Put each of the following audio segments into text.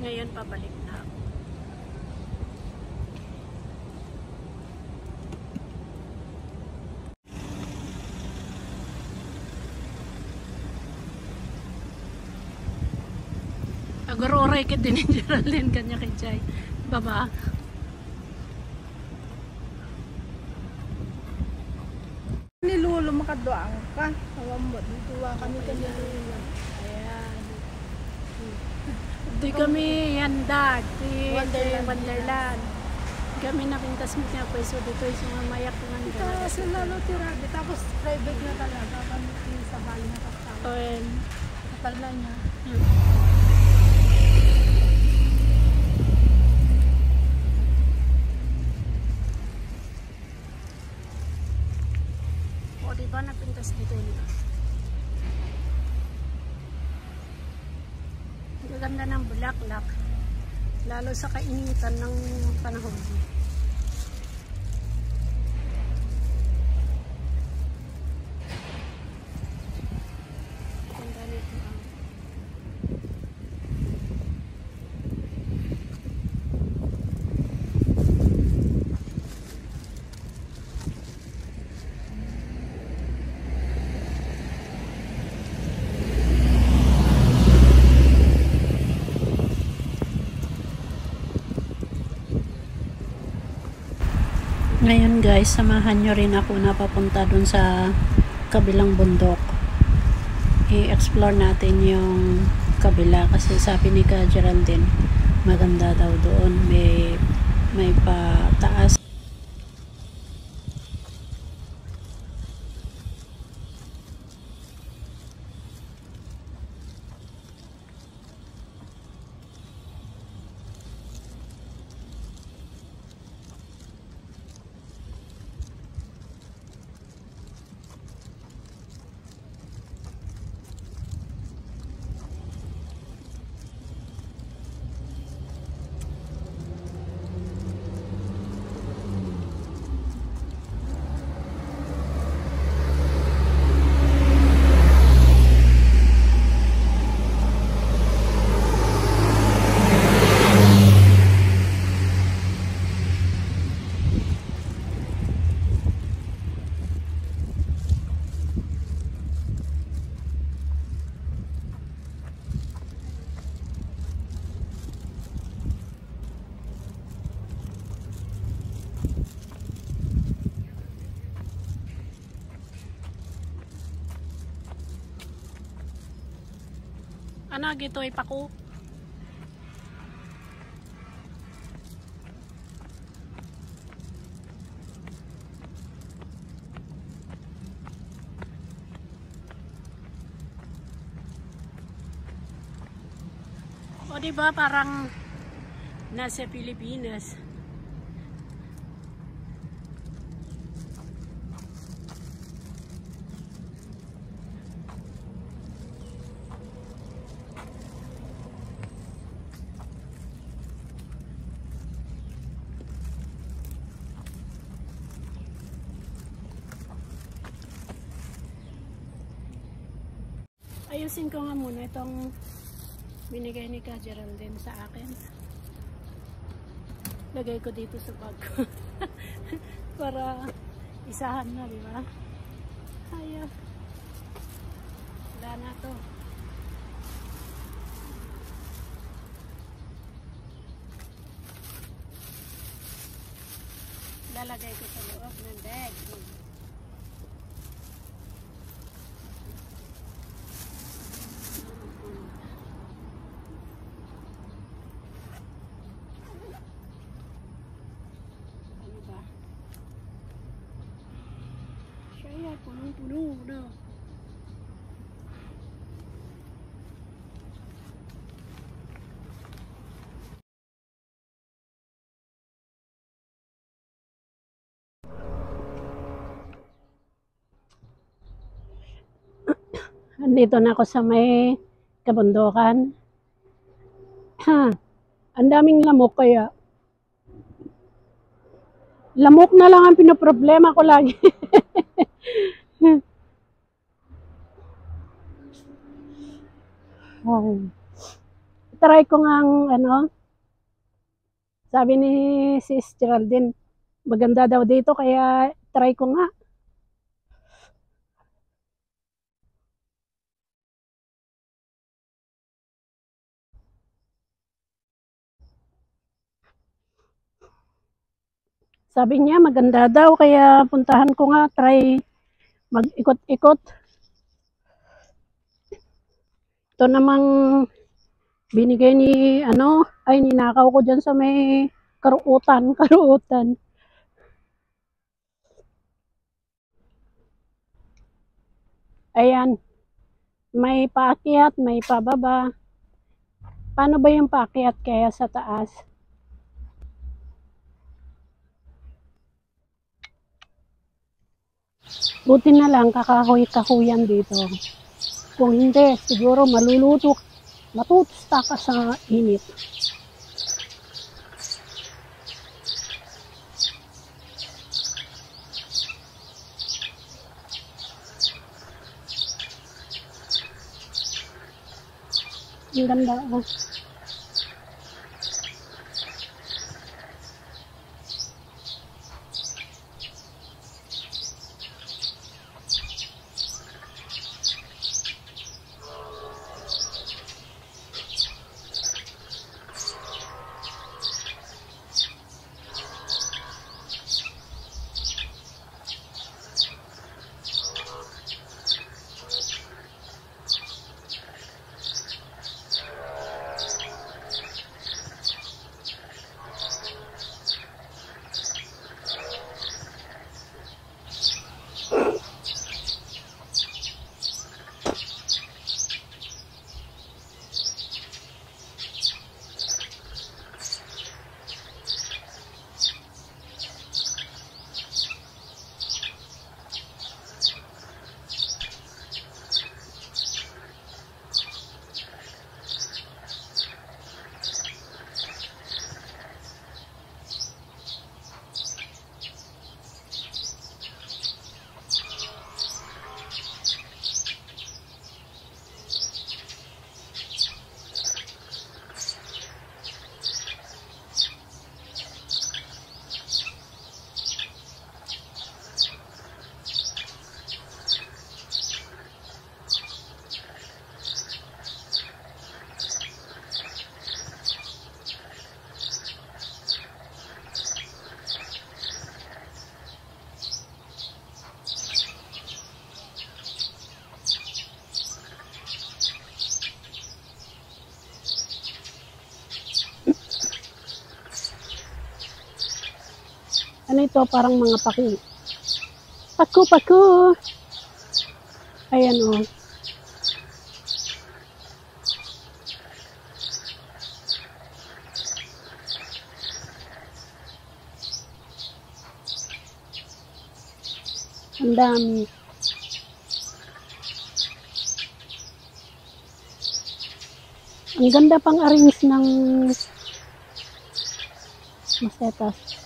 Ngayon pabalik na ako. Agor-oray ka din ni Geraldine kanya kay Jai. Baba. Ni Lolo makaduang ka. Awam mo duwa kami kay Lolo. Ayan. Di kami handa di Wonderland. Kami napintas mo niya pwesto dito yung mayak ng Ito sila lo tirabi tapos private na talaga kami sa bahay na kasama. Oen. Katal na niya. O diba napintas dito nila. Ang ganda ng bulaklak. Lalo sa kainitan ng panahon. Ganda nito. Ngayon guys, samahan nyo rin ako na papunta dun sa kabilang bundok. I-explore natin yung kabila kasi sabi ni Ka Geraldine maganda daw doon. May pataas. Ano gito ipako? O diba parang nasa Pilipinas. Ayusin ko nga muna itong binigay ni Ka Geraldine sa akin. Lagay ko dito sa bag ko. Para isahan na, di ba? Ayaw. Wala na to. Lalagay ko sa loob ng bag. Punong-puno na. Andito na ako sa may kabundukan. Ha, ang daming lamok kaya. Lamok na lang ang pinoproblema ko lagi. try ko ngang ano, sabi ni Sis Geraldine, maganda daw dito kaya try ko nga. Sabi niya maganda daw kaya puntahan ko nga, try mag-ikot-ikot. Ito namang binigay ni ano, ay ninakaw ko dyan sa may karuutan, karuutan. Ayan, may paakyat, may pababa. Paano ba yung paakyat kaya sa taas? Buti na lang kakahoy-kahoyan dito. Kung hindi, siguro matutusta ka sa init. Ang ganda. Oh. Ano ito? Parang mga paku. Paku-paku! Ayan o. Oh. Ang dami. Ang ganda pang arrange ng masetas.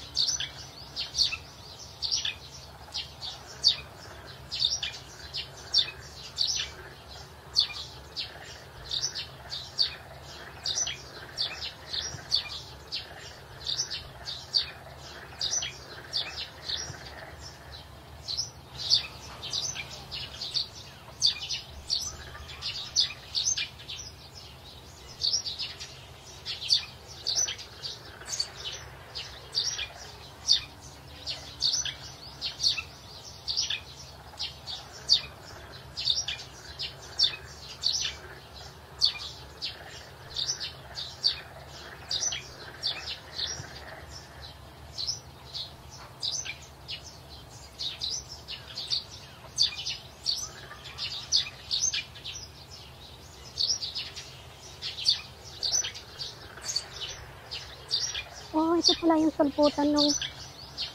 Oh, ito pala yung salputan nung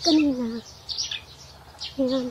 kanina. Ayan.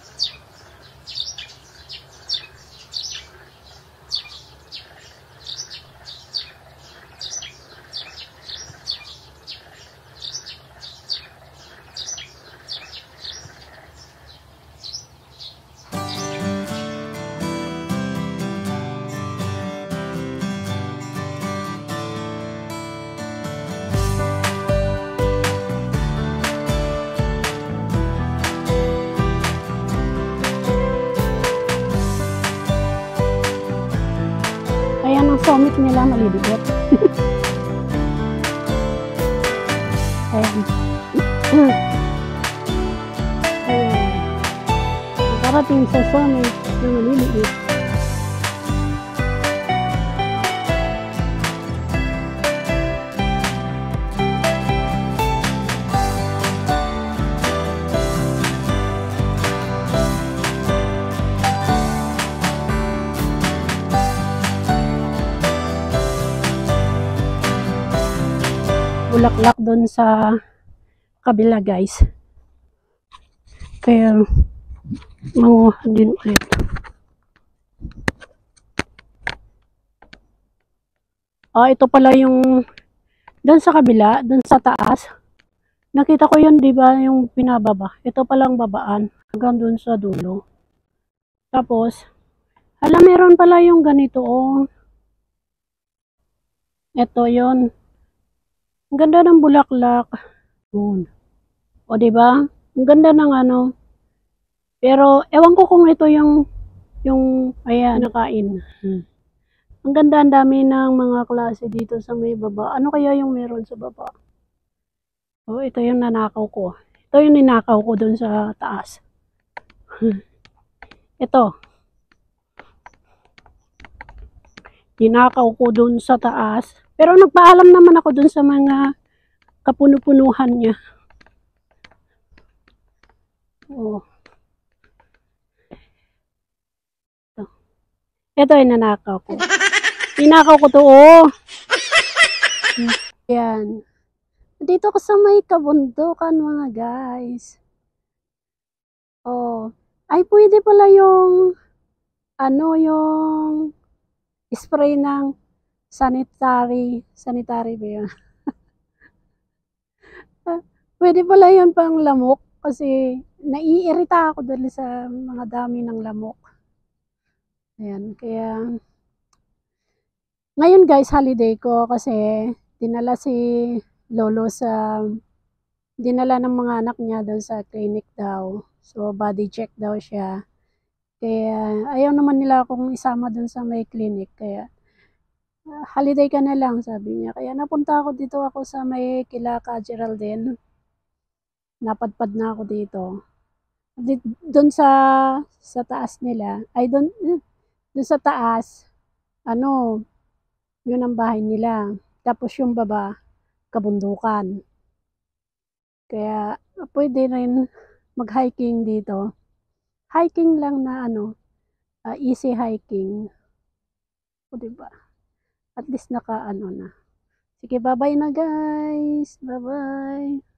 summit nila maliliit. Ayan. Ayan. Nakarating sa summit na maliliit. Bulaklak doon sa kabila guys. Kaya manguha din ulit. Ito pala yung doon sa kabila, doon sa taas. Nakita ko yun, di ba, yung pinababa. Ito palang babaan hanggang doon sa dulo. Tapos, meron pala yung ganito, oh. Ito yun. Ang ganda ng bulaklak. Yun. O, di ba? Ang ganda ng ano. Pero, ewan ko kung ito yung ayan, nakain. Ang ganda, ang dami ng mga klase dito sa may baba. Ano kaya yung meron sa baba? Oh, ito yung nanakaw ko. Ito yung ninakaw ko dun sa taas. Ito. Ninakaw ko dun sa taas. Pero nagpaalam naman ako dun sa mga kapuno-punuhan niya. Oh. Ito yung nanakaw ko. Ninakaw ko to, oh. Yan. Dito ko sa may kabundukan, mga guys. Oh. Ay, pwede pala yung yung spray ng sanitary ba yun? Pwede pala yun pang lamok kasi naiirita ako dahil sa mga dami ng lamok. Ayan, kaya ngayon guys, holiday ko kasi dinala si Lolo dinala ng mga anak niya doon sa clinic daw. So, body check daw siya. Kaya, ayaw naman nila akong isama doon sa may clinic. Kaya, holiday ka na lang, sabi niya. Kaya, napunta ako dito ako sa may kila ka Geraldine. Napadpad na ako dito. Doon sa taas nila, ay doon sa taas, yun ang bahay nila. Tapos yung baba, kabundukan. Kaya, pwede rin mag-hiking dito. Hiking lang na easy hiking. O, diba? At least na. Sige, bye-bye na guys. Bye-bye.